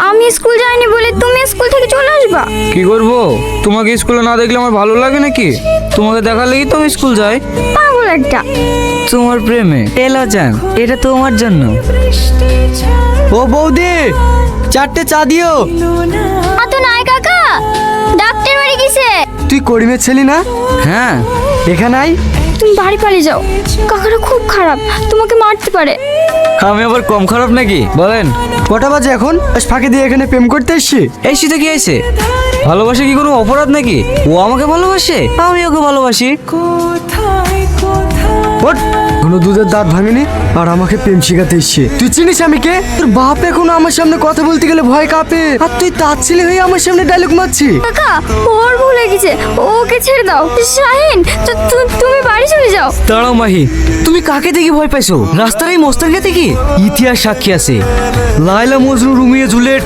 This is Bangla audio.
আমি স্কুল যাইনি বলে তুমি স্কুল থেকে চলে আসবা? কি করব? তোমাকে স্কুলে না দেখলে আমার ভালো লাগে নাকি? তোমাকে দেখার লাগি তো আমি স্কুল যাই। পাগল একটা। তোমার প্রেমে এলো জান, এটা তোমার জন্য। ও বৌদি, 4টে চা দিও। তো নাই কাকা, ডাক্তার বাড়ি গেছে। তুই করিমের ছেলে না? হ্যাঁ। এখানে আই। তুমি বাড়ি পালিয়ে যাও, কাকারা খুব খারাপ, তোমাকে মারতে পারে। আমি আবার কম খারাপ নাকি বলেন? কটা বাজে এখন? ফাঁকি দিয়ে এখানে প্রেম করতে এসছি? এই শীতে কি হয়েছে? ভালোবাসা কি কোনো অপরাধ নাকি? ও আমাকে ভালোবাসে, আমি ওকে ভালোবাসি। ওঠ, কোনো দুধের দাঁত ভাঙেনি আর আমাকে প্রেম শিখাতে এসছে। তুই চিনিস আমি কে? তোর বাপ এখনো আমার সামনে কথা বলতে গেলে ভয় কাঁপে, আর তুই তার ছেলে হয়ে আমার সামনে ডায়লগ মারছি। কাকা, ওর ভুল হয়ে গেছে, ওকে ছেড়ে দাও। শাহিন, তুমি বাড়ি চলে যাও। দাঁড়াও মাহি, তুমি কাকে দেখে ভয় পাইছো? রাস্তার এই মস্তানকে দেখি? ইতিহাস সাক্ষী আছে, লায়লা মজনু, রোমিও জুলিয়েট।